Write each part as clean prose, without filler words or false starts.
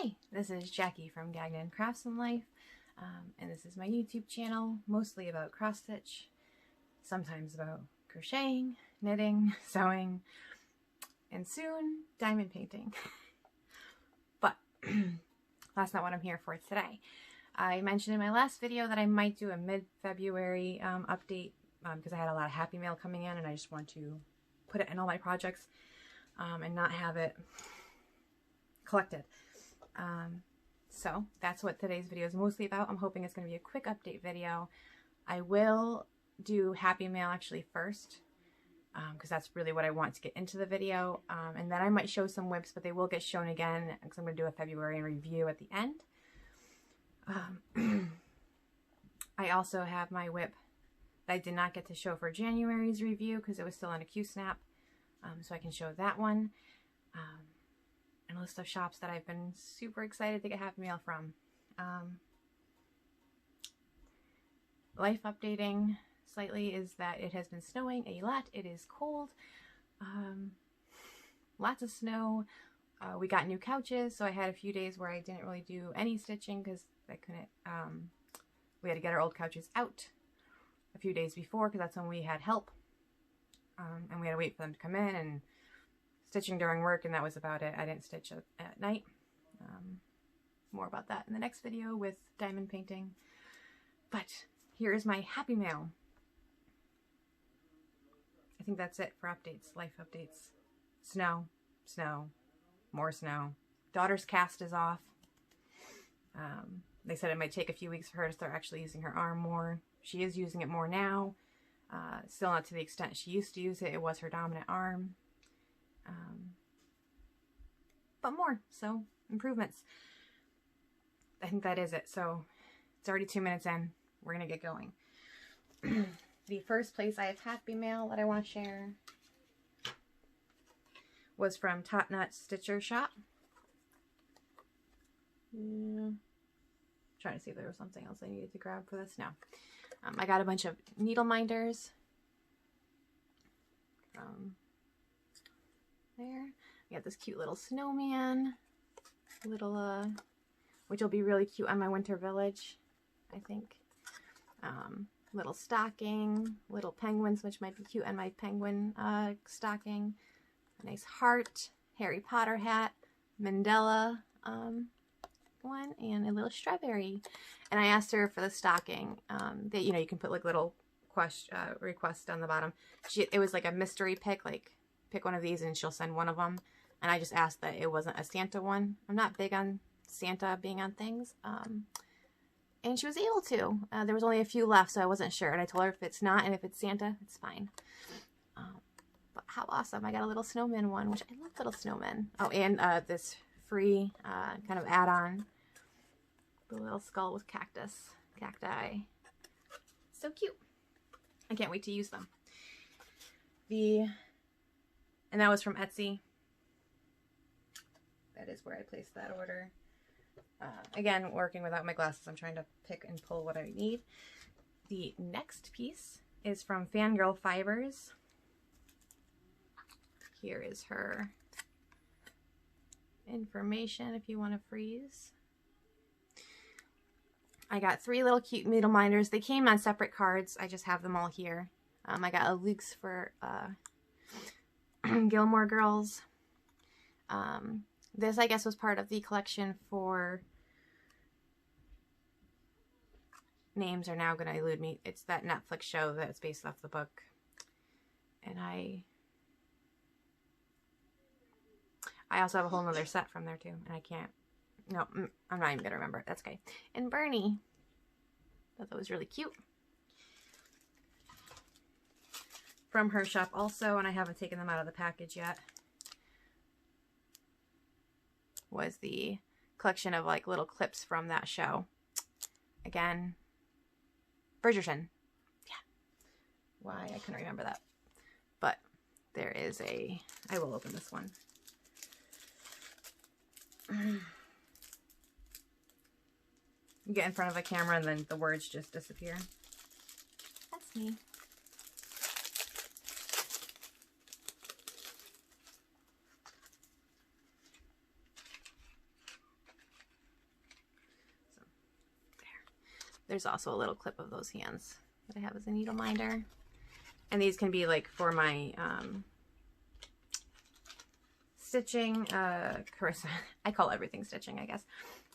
Hi, this is Jackie from Gagnon Crafts and Life, and this is my YouTube channel, mostly about cross stitch, sometimes about crocheting, knitting, sewing, and soon diamond painting. But that's not what I'm here for today. I mentioned in my last video that I might do a mid-February update because I had a lot of Happy Mail coming in and I just want to put it in all my projects and not have it collected. So that's what today's video is mostly about. I'm hoping it's going to be a quick update video. I will do Happy Mail actually first because that's really what I want to get into the video, and then I might show some whips, but they will get shown again because I'm going to do a February review at the end. I also have my whip that I did not get to show for January's review because it was still on a Q-snap, so I can show that one. And a list of shops that I've been super excited to get Happy Mail from. Life updating slightly is that it has been snowing a lot. It is cold. Lots of snow. We got new couches, so I had a few days where I didn't really do any stitching because I couldn't. We had to get our old couches out a few days before because that's when we had help. And we had to wait for them to come in and stitching during work, and that was about it. I didn't stitch at night. More about that in the next video with diamond painting. But here is my Happy Mail. I think that's it for updates, life updates. Snow, snow, more snow. Daughter's cast is off. They said it might take a few weeks for her to start actually using her arm more. She is using it more now. Still not to the extent she used to use it. It was her dominant arm. But more, so improvements. I think that is it. So it's already 2 minutes in. We're gonna get going. The first place I have Happy Mail that I want to share was from Top Nut Stitcher Shop. Trying to see if there was something else I needed to grab for this. No. I got a bunch of needle minders from there. We got this cute little snowman, little which will be really cute on my winter village, I think. Little stocking, little penguins, which might be cute on my penguin stocking. A nice heart, Harry Potter hat, Mandela one, and a little strawberry. And I asked her for the stocking that, you know, you can put like little request on the bottom. It was like a mystery pick, like pick one of these and she'll send one of them. And I just asked that it wasn't a Santa one. I'm not big on Santa being on things. And she was able to. There was only a few left, so I wasn't sure. And I told her if it's not and if it's Santa, it's fine. But how awesome. I got a little snowman one, which I love little snowmen. Oh, and this free kind of add-on. The little skull with cacti. So cute. I can't wait to use them. And that was from Etsy. That is where I placed that order. Again, working without my glasses, I'm trying to pick and pull what I need. The next piece is from Fangirl Fibers. Here is her information if you want to freeze. I got 3 little cute needle minders. They came on separate cards. I just have them all here. I got a Luke's for Gilmore Girls. This, I guess, was part of the collection for names are now going to elude me. It's that Netflix show that's based off the book. And I also have a whole nother set from there too. And I can't, no, I'm not even going to remember it. That's okay. And Bernie. Thought that was really cute. From her shop also, and I haven't taken them out of the package yet, was the collection of like little clips from that show. Again, Bridgerton. Yeah. Why I couldn't remember that. But there is I will open this one. Get in front of a camera and then the words just disappear. That's me. There's also a little clip of those hands that I have as a needle minder. And these can be like for my stitching, I call everything stitching, I guess.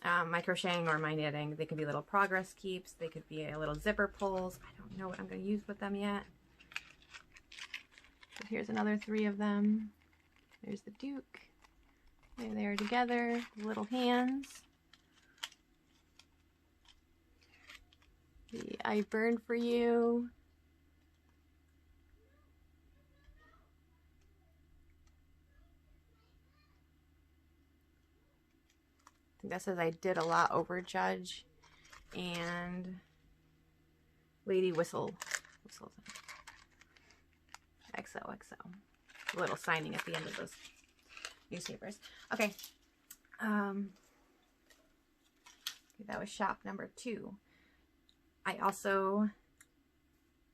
My crocheting or my knitting. They could be little progress keeps. They could be a little zipper pulls. I don't know what I'm going to use with them yet. But here's another 3 of them. There's the Duke. There they are together, little hands. The I Burn For You. I think that says I did a lot over Judge. And Lady Whistles. XOXO. A little signing at the end of those newspapers. Okay. That was shop number 2. I also,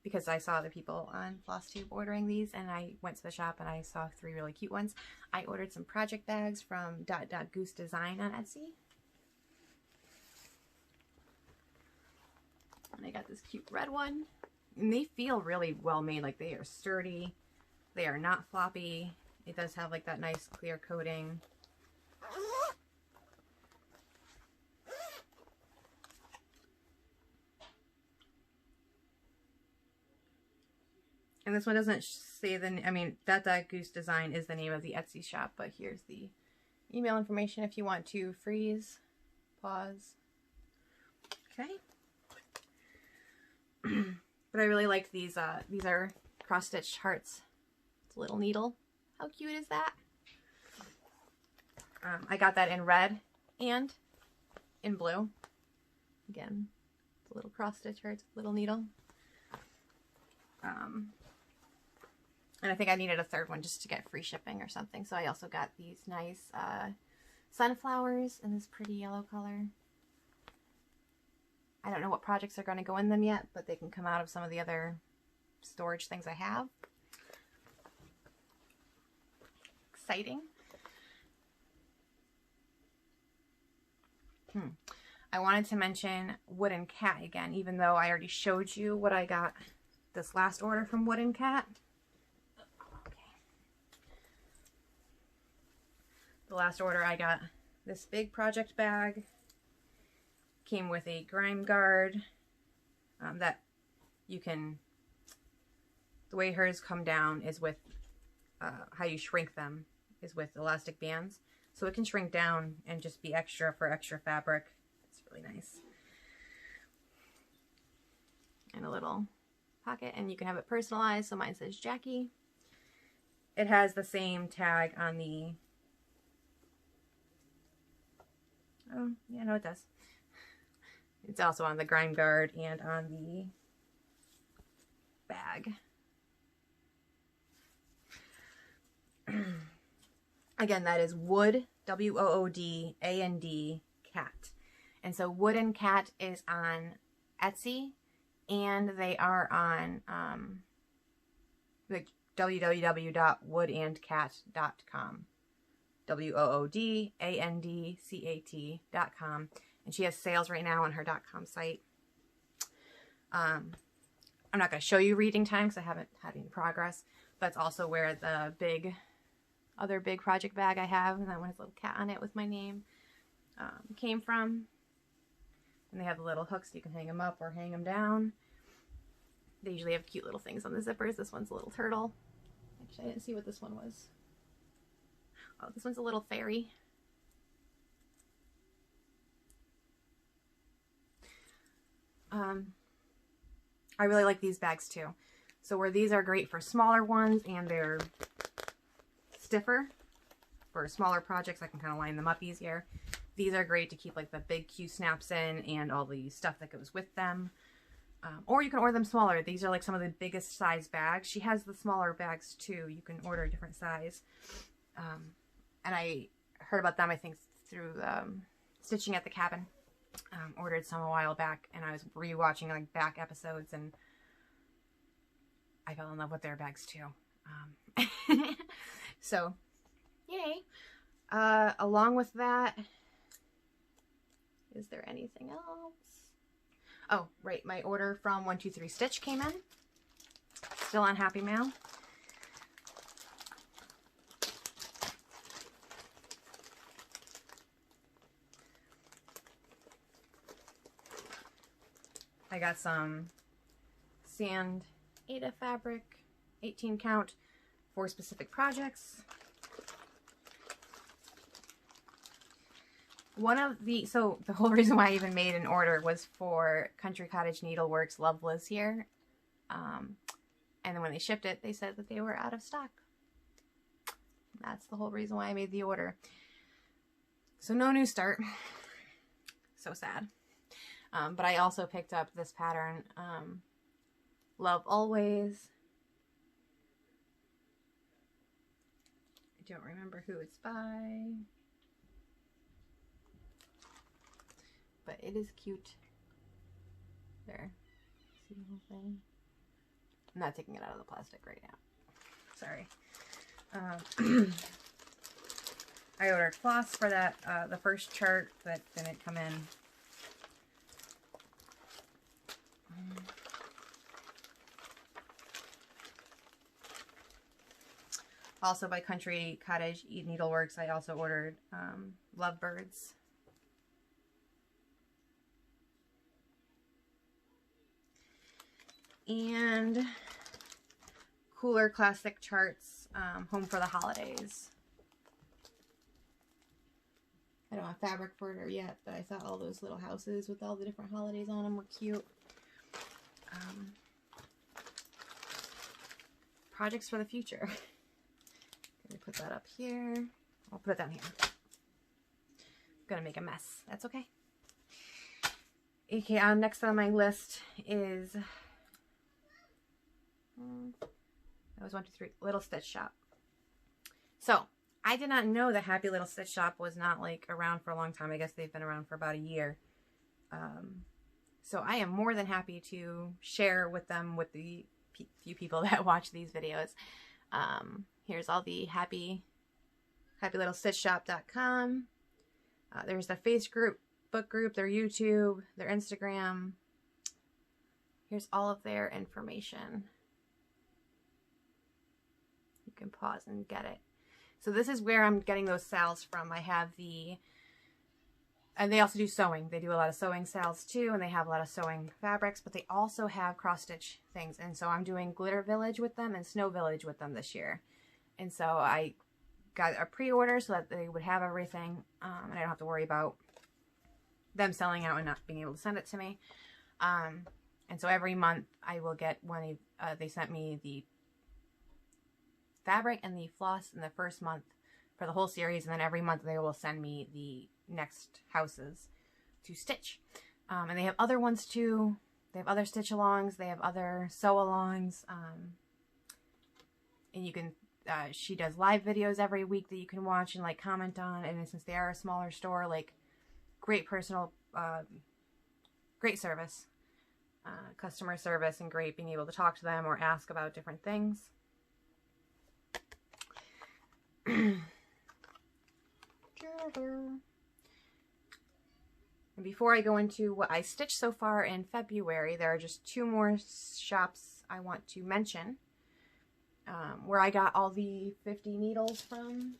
because I saw other people on Flosstube ordering these, and I went to the shop and I saw 3 really cute ones, I ordered some project bags from Goose Design on Etsy. And I got this cute red one. And they feel really well made. Like, they are sturdy. They are not floppy. It does have like that nice clear coating. And this one doesn't say the, I mean, that Goose Design is the name of the Etsy shop, but here's the email information if you want to freeze, pause. Okay. But I really liked these. These are cross-stitched hearts. It's a little needle. How cute is that? I got that in red and in blue. Again, it's a little cross-stitch hearts, little needle. And I think I needed a 3rd one just to get free shipping or something. So I also got these nice sunflowers in this pretty yellow color. I don't know what projects are going to go in them yet, but they can come out of some of the other storage things I have. Exciting. I wanted to mention Wooden Cat again, even though I already showed you what I got this last order from Wooden Cat. Okay. The last order I got this big project bag. Came with a grime guard that you can, the way hers come down is with how you shrink them is with elastic bands. So it can shrink down and just be extra for extra fabric. It's really nice. And a little pocket, and you can have it personalized. So mine says Jackie. It has the same tag on the, oh yeah, no it does. It's also on the grime guard and on the bag. Again, that is Wood, W-O-O-D-A-N-D, Cat. And so Wooden Cat is on Etsy, and they are on like www.woodandcat.com. WOODANDCAT.com. And she has sales right now on her .com site. I'm not going to show you reading time because I haven't had any progress. But it's also where the other big project bag I have, and that one has a little cat on it with my name, came from. And they have the little hooks so you can hang them up or hang them down. They usually have cute little things on the zippers. This one's a little turtle. Actually, I didn't see what this one was. Oh, this one's a little fairy. I really like these bags too. So where these are great for smaller ones and they're stiffer for smaller projects, I can kind of line them up easier. These are great to keep like the big Q snaps in and all the stuff that goes with them. Or you can order them smaller. These are like some of the biggest size bags. She has the smaller bags too. You can order a different size. And I heard about them, I think, through Stitching at the Cabin. Ordered some a while back, and I was rewatching like back episodes, and I fell in love with their bags too. So, yay! Along with that, is there anything else? Oh, right. My order from 123 Stitch came in. Still on Happy Mail. I got some sand Aida fabric, 18 count, for specific projects. So the whole reason why I even made an order was for Country Cottage Needleworks Love Liz here. And then when they shipped it, they said that they were out of stock. That's the whole reason why I made the order. So no new start. So sad. But I also picked up this pattern, Love Always. I don't remember who it's by. But it is cute. There. See the whole thing? I'm not taking it out of the plastic right now. Sorry. I ordered floss for that, the first chart that didn't come in. Also by Country Cottage Needleworks, I also ordered Lovebirds. And Cooler Classic Charts, Home for the Holidays. I don't have fabric for it yet, but I thought all those little houses with all the different holidays on them were cute. Projects for the future. Let me put that up here. I'll put it down here. I'm gonna make a mess. That's okay. Okay, next on my list is that was 1, 2, 3 Little Stitch Shop. So I did not know that Happy Little Stitch Shop was not like around for a long time. I guess they've been around for about a year. So I am more than happy to share with them, with the few people that watch these videos. Here's all the happylittlestitchshop.com. There's their Facebook group, their YouTube, their Instagram. Here's all of their information. You can pause and get it. So this is where I'm getting those sales from. I have and they also do sewing. They do a lot of sewing sales too, and they have a lot of sewing fabrics, but they also have cross stitch things. And so I'm doing Glitter Village with them and Snow Village with them this year. And so I got a pre-order so that they would have everything, and I don't have to worry about them selling out and not being able to send it to me. And so every month I will get one. They sent me the fabric and the floss in the first month for the whole series, and then every month they will send me the next houses to stitch. And they have other ones too. They have other stitch alongs, they have other sew alongs, and you can she does live videos every week that you can watch and like comment on. And since they are a smaller store, like great personal great service, customer service, and great being able to talk to them or ask about different things. And before I go into what I stitched so far in February, there are just 2 more shops I want to mention, where I got all the 50 needles from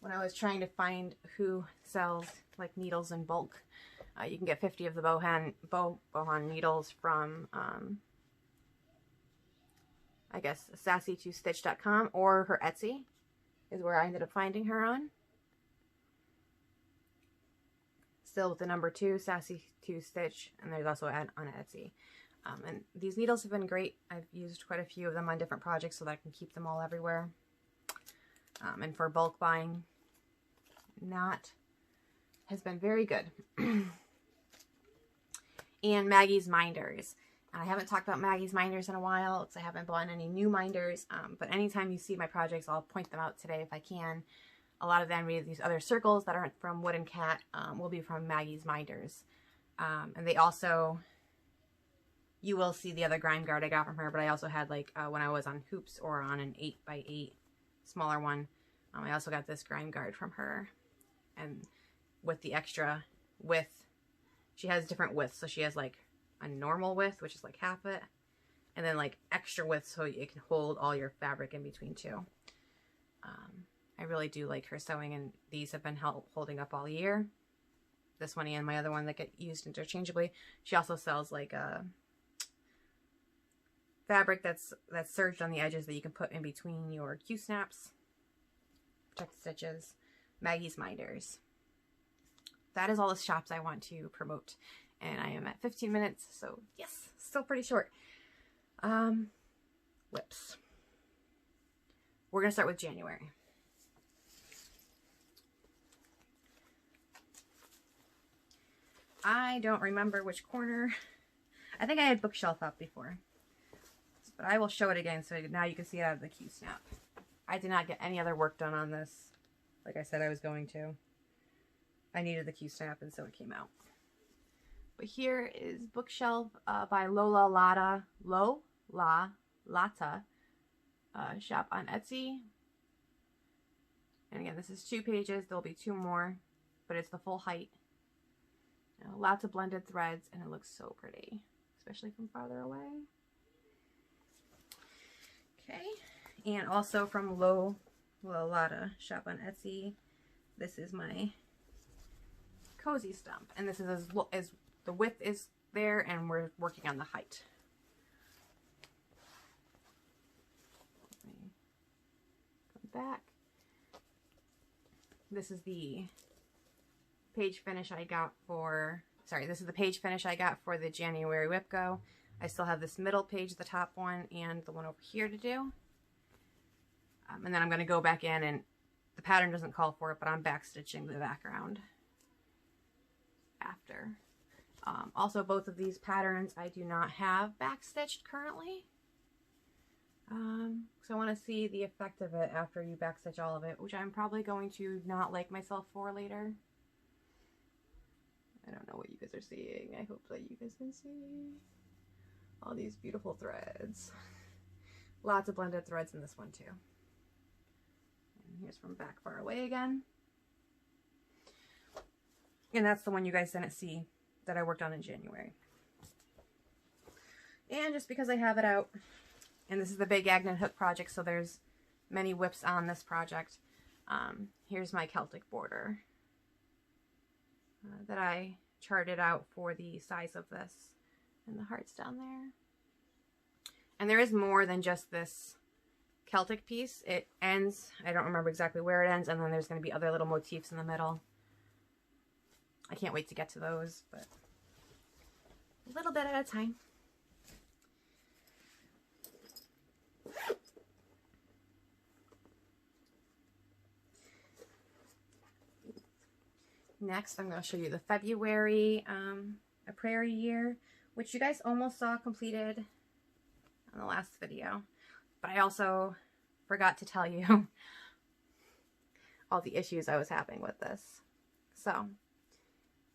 when I was trying to find who sells like needles in bulk. You can get 50 of the bohan needles from I guess sassy2stitch.com, or her Etsy is where I ended up finding her on. Still with the number 2, Sassy2Stitch, and there's also on Etsy. And these needles have been great. I've used quite a few of them on different projects so that I can keep them all everywhere. And for bulk buying, has been very good. And Maggie's Minders. I haven't talked about Maggie's Minders in a while because I haven't bought any new minders, but anytime you see my projects, I'll point them out today if I can. A lot of them, these other circles that aren't from Wooden Cat, will be from Maggie's Minders. And they also, you will see the other grime guard I got from her, but I also had like, when I was on hoops or on an 8x8 smaller one, I also got this grime guard from her. And with the extra width, she has different widths. So she has like a normal width, which is like half it, and then like extra width so it can hold all your fabric in between too. I really do like her sewing, and these have been holding up all year. This one and my other one that get used interchangeably. She also sells like a fabric that's serged on the edges that you can put in between your Q-snaps, protect stitches, Maggie's Minders. That is all the shops I want to promote, and I am at 15 minutes, so yes, still pretty short. Whips. We're gonna start with January. I don't remember which corner. I think I had bookshelf up before, but I will show it again so now you can see it out of the Q-snap. I did not get any other work done on this, like I said I was going to. I needed the Q-snap, and so it came out. But here is Bookshelf by Lola Lata, shop on Etsy. And again, this is 2 pages. There'll be 2 more, but it's the full height. Lots of blended threads, and it looks so pretty, especially from farther away. Okay, and also from Lata shop on Etsy, this is my cozy stump, and this is as the width is there, and we're working on the height. Come back. This is the page finish I got for, this is the page finish I got for the January Whip Go. I still have this middle page, the top one, and the one over here to do. And then I'm going to go back in, and the pattern doesn't call for it, but I'm back stitching the background after. Also, both of these patterns I do not have back stitched currently. So I want to see the effect of it after you back stitch all of it, which I'm probably going to not like myself for later. I don't know what you guys are seeing. I hope that you guys can see all these beautiful threads. Lots of blended threads in this one too. And here's from back far away again. And that's the one you guys didn't see that I worked on in January. And just because I have it out, and this is the big Gagnon hook project, so there's many whips on this project. Here's my Celtic Border that I charted out for the size of this, and the hearts down there. And there is more than just this Celtic piece. It ends, I don't remember exactly where it ends, and then there's going to be other little motifs in the middle. I can't wait to get to those, but a little bit at a time. Next, I'm going to show you the February A Prairie Year, which you guys almost saw completed in the last video. But I also forgot to tell you all the issues I was having with this. So,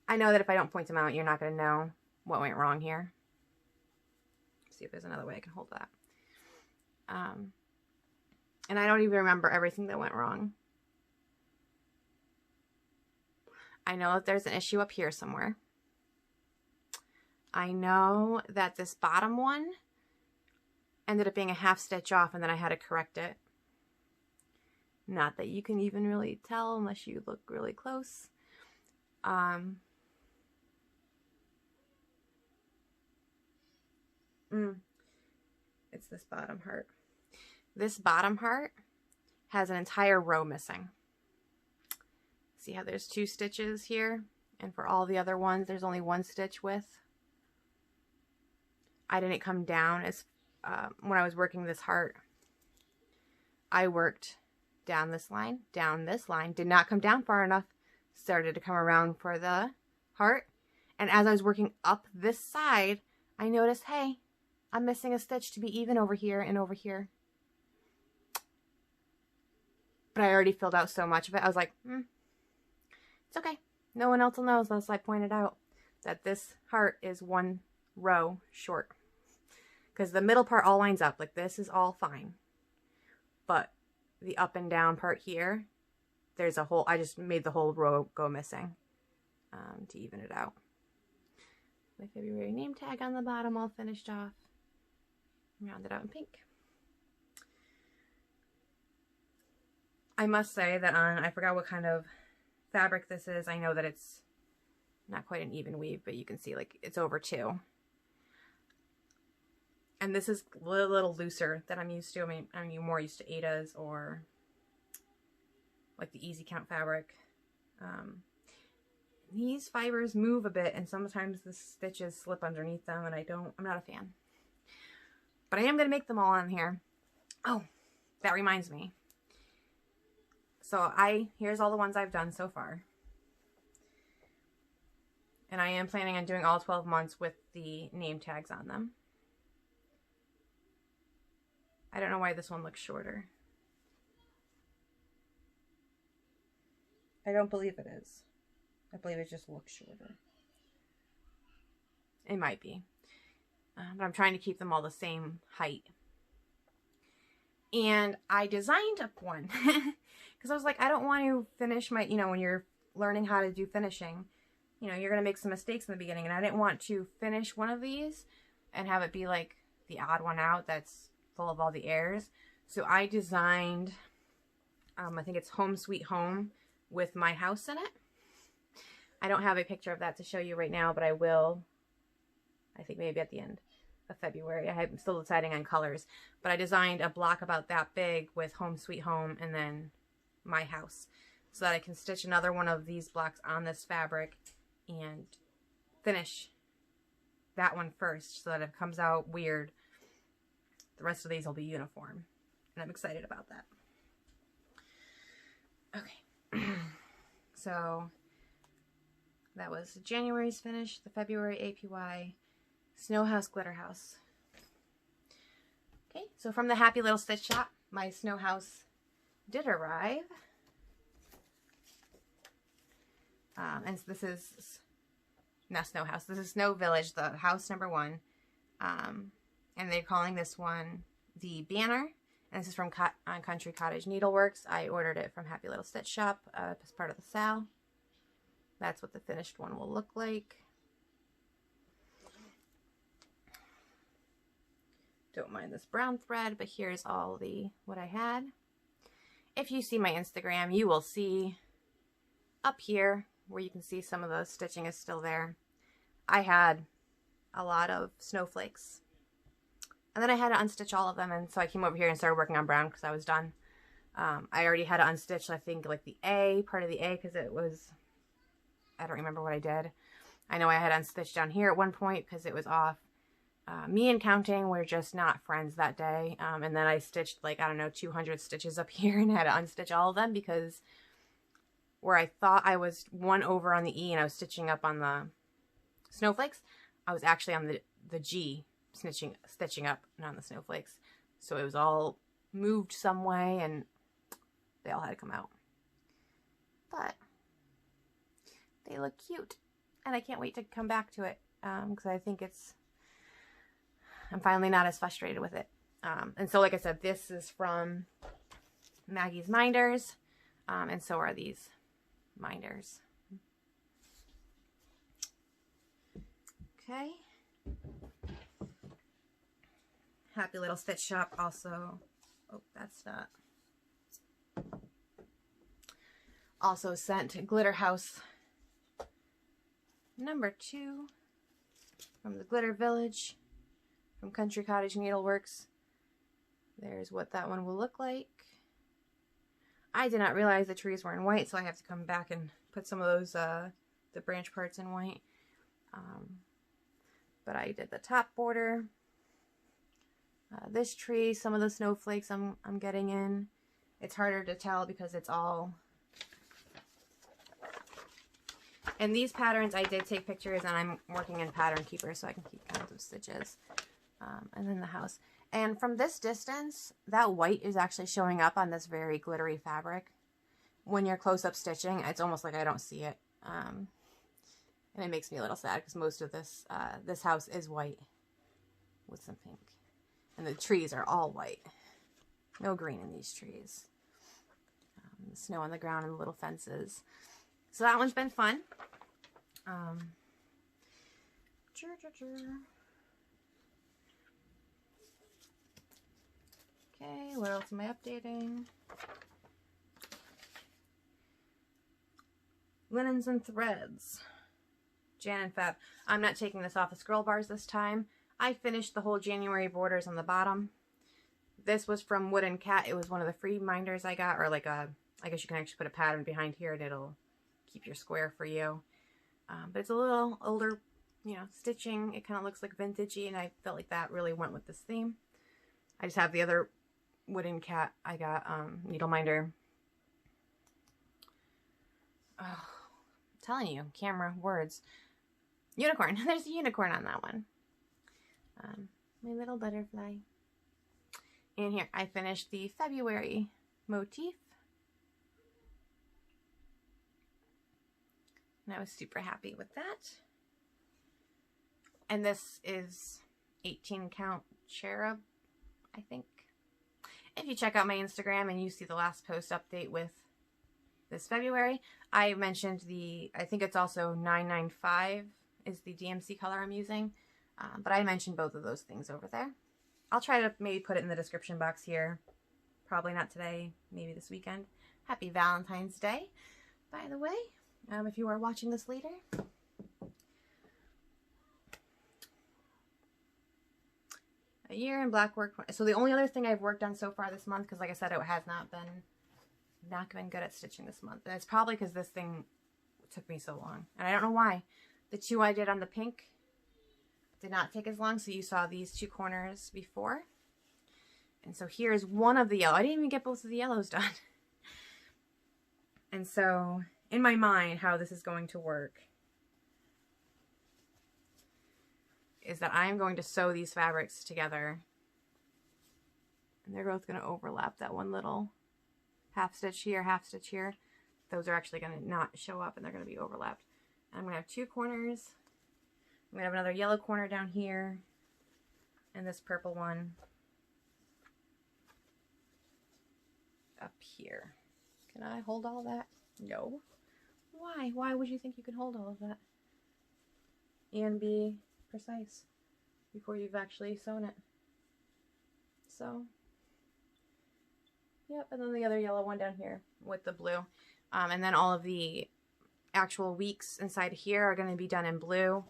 I know that if I don't point them out, you're not going to know what went wrong here. Let's see if there's another way I can hold that. And I don't even remember everything that went wrong. I know that there's an issue up here somewhere. I know that this bottom one ended up being a half stitch off, and then I had to correct it. Not that you can even really tell unless you look really close. It's this bottom heart. This bottom heart has an entire row missing. See how there's 2 stitches here, and for all the other ones there's only 1 stitch width. I didn't come down as when I was working this heart. I worked down this line, did not come down far enough, started to come around for the heart, and as I was working up this side, I noticed, hey, I'm missing a stitch to be even over here and over here. But I already filled out so much of it, I was like, it's okay. No one else will know unless I pointed out that this heart is 1 row short. Because the middle part all lines up. Like, this is all fine. But the up and down part here, there's a whole, I just made the whole row go missing to even it out. my February name tag on the bottom all finished off. Rounded out in pink. I must say that I forgot what kind of fabric this is. I know that it's not quite an even weave, but you can see like it's over 2. And this is a little looser than I'm used to. I mean, I'm more used to Ada's or like the Easy Count fabric. These fibers move a bit, and sometimes the stitches slip underneath them, and I'm not a fan. But I am going to make them all on here. Oh, that reminds me. So here's all the ones I've done so far. And I am planning on doing all 12 months with the name tags on them. I don't know why this one looks shorter. I don't believe it is. I believe it just looks shorter. It might be. But I'm trying to keep them all the same height. And I designed up one. Because I was like, I don't want to finish my, when you're learning how to do finishing, you're going to make some mistakes in the beginning. And I didn't want to finish one of these and have it be like the odd one out that's full of all the airs. So I designed, I think it's Home Sweet Home with my house in it. I don't have a picture of that to show you right now, but I will, I think maybe at the end of February. I'm still deciding on colors, but I designed a block about that big with Home Sweet Home and then my house, so that I can stitch another one of these blocks on this fabric and finish that one first, so that if it comes out weird, the rest of these will be uniform. And I'm excited about that. Okay. So that was January's finish, the February APY Snow House Glitter House. Okay, so from the Happy Little Stitch Shop, my Snow House did arrive. And this is not Snow House, this is Snow Village, the house number 1. And they're calling this one the Banner. And this is from Country Cottage Needleworks. I ordered it from Happy Little Stitch Shop as part of the sale. That's what the finished one will look like. Don't mind this brown thread, but here's all what I had. If you see my Instagram, you will see up here where you can see some of the stitching is still there. I had a lot of snowflakes. And then I had to unstitch all of them, and so I came over here and started working on brown because I was done. I already had to unstitch, I think, like the A, part of the A, because it was, I don't remember what I did. I know I had unstitched down here at one point because it was off. Me and counting were just not friends that day. And then I stitched, like, I don't know, 200 stitches up here and had to unstitch all of them because where I thought I was one over on the E and I was stitching up on the snowflakes, I was actually on the G, stitching up, not on the snowflakes. So it was all moved some way and they all had to come out. But they look cute and I can't wait to come back to it because I think I'm finally not as frustrated with it. And so like I said, this is from Maggie's Minders, and so are these minders. Okay. Happy Little Stitch Shop also, oh, that's not, also sent Glitter House number 2 from the Glitter Village from Country Cottage Needleworks. There's what that one will look like. I did not realize the trees were in white, so I have to come back and put some of those, the branch parts in white. But I did the top border. This tree, some of the snowflakes I'm getting in. It's harder to tell because it's all... And these patterns, I did take pictures, and I'm working in Pattern Keeper so I can keep count of stitches. And then the house. And from this distance, that white is actually showing up on this very glittery fabric. When you're close-up stitching, it's almost like I don't see it. And it makes me a little sad because most of this house is white with some pink. And the trees are all white. No green in these trees. The snow on the ground and the little fences. So that one's been fun. Okay, what else am I updating? Linens and threads. Jan and Feb. I'm not taking this off the scroll bars this time. I finished the whole January borders on the bottom. This was from Wooden Cat. It was one of the free minders I got, or like a, I guess you can actually put a pattern behind here and it'll keep your square for you. But it's a little older, you know, stitching. It kind of looks like vintagey, and I felt like that really went with this theme. I just have the other Wooden Cat I got, needle minder. Oh, I'm telling you, camera, words. Unicorn. There's a unicorn on that one. My little butterfly. And here, I finished the February motif. And I was super happy with that. And this is 18 count cherub, I think. If you check out my Instagram and you see the last post update with this February, I mentioned the, I think it's also 995 is the DMC color I'm using. But I mentioned both of those things over there. I'll try to maybe put it in the description box here. Probably not today, maybe this weekend. Happy Valentine's Day, by the way, if you are watching this later. A year in black work. So the only other thing I've worked on so far this month, because like I said, it has not been good at stitching this month. And it's probably because this thing took me so long. And I don't know why. The two I did on the pink did not take as long, so you saw these two corners before. And so here's one of the yellow. I didn't even get both of the yellows done. And so in my mind, how this is going to work is that I'm going to sew these fabrics together, and they're both going to overlap that one little half stitch here, half stitch here. Those are actually going to not show up, and they're going to be overlapped. And I'm going to have two corners. I'm going to have another yellow corner down here, and this purple one up here. Can I hold all that? No. Why? Why would you think you could hold all of that? And be precise before you've actually sewn it. So, yep, and then the other yellow one down here with the blue. And then all of the actual weeks inside here are going to be done in blue.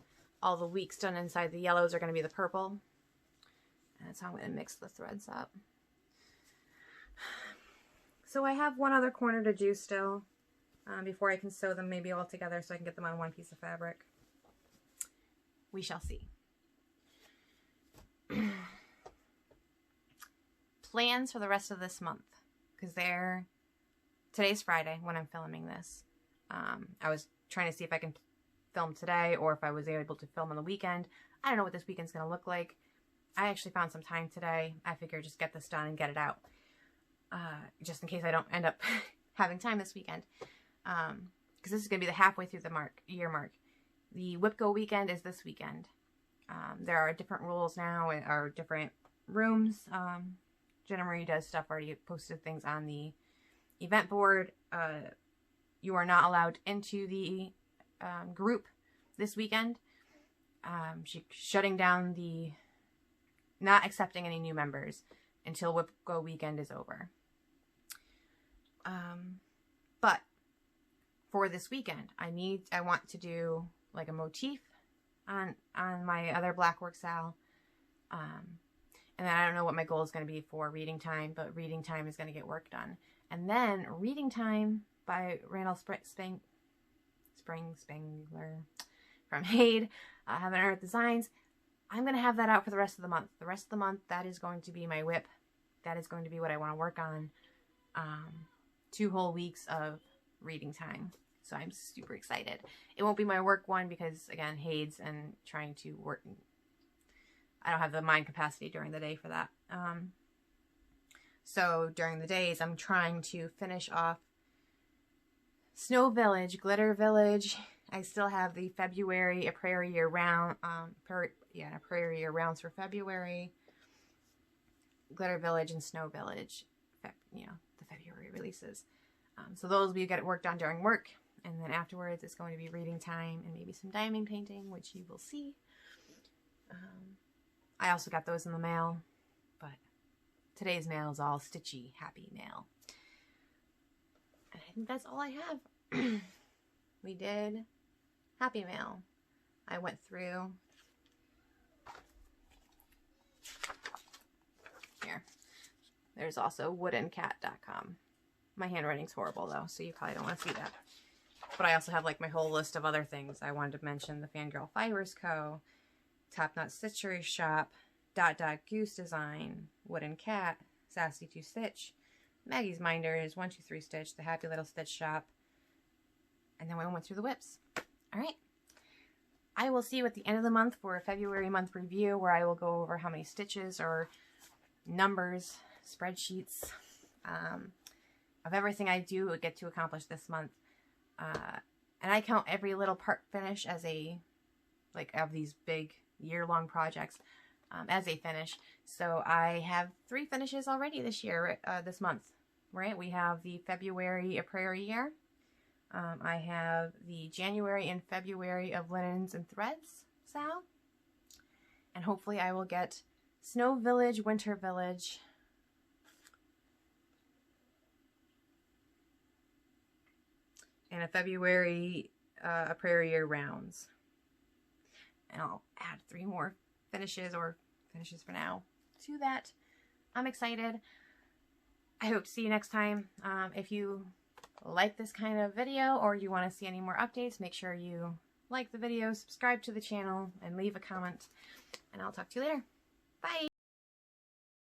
All the weeks done inside the yellows are going to be the purple. And that's how I'm going to mix the threads up. So I have one other corner to do still before I can sew them maybe all together so I can get them on one piece of fabric. We shall see. Plans for the rest of this month, because today's Friday when I'm filming this. I was trying to see if I can film today or if I was able to film on the weekend. I don't know what this weekend's going to look like. I actually found some time today. I figured just get this done and get it out. Just in case I don't end up having time this weekend. Because this is going to be the halfway through the year mark. The Whip Go weekend is this weekend. There are different rules now, or different rooms. Jenna Marie does stuff, already posted things on the event board. You are not allowed into the group this weekend. She's shutting down not accepting any new members until Whip Go weekend is over. But for this weekend, I want to do like a motif on my other black work sal. And then I don't know what my goal is going to be for reading time, but reading time is going to get work done. And then reading time by Randall Spangler from Haid, Heaven and Earth Designs. I'm going to have that out for the rest of the month. The rest of the month, that is going to be my whip. That is going to be what I want to work on. 2 whole weeks of reading time. So I'm super excited. It won't be my work one because, again, Haid's and trying to work. I don't have the mind capacity during the day for that. So during the days, I'm trying to finish off Snow Village, Glitter Village. I still have the February, A Prairie Year Round, A Prairie Year Rounds for February, Glitter Village and Snow Village, you know, the February releases. So those will get worked on during work, and then afterwards it's going to be reading time and maybe some diamond painting, which you will see. I also got those in the mail, but today's mail is all stitchy, happy mail. And I think that's all I have. We did happy mail. I went through here. There's also woodencat.com. My handwriting's horrible though, so you probably don't want to see that. But I also have like my whole list of other things. I wanted to mention the Fangirl Fibers Co., Top Knot Stitchery Shop, Dot Dot Goose Design, Wooden Cat, Sassy 2 Stitch, Maggie's Minders, 123 Stitch, the Happy Little Stitch Shop, and then we went through the whips. Alright. I will see you at the end of the month for a February month review where I will go over how many stitches or numbers, spreadsheets, of everything I do get to accomplish this month. And I count every little part finish as a, like, of these big year-long projects as a finish. So I have 3 finishes already this year, this month, right? We have the February A Prairie Year. I have the January and February of Linens and Threads Sal. And hopefully I will get Snow Village, Winter Village, and a February A Prairie Year Rounds. And I'll add 3 more finishes, or finishes for now, to that. I'm excited. I hope to see you next time. If you like this kind of video or you want to see any more updates, make sure you like the video, subscribe to the channel, and leave a comment. And I'll talk to you later. Bye!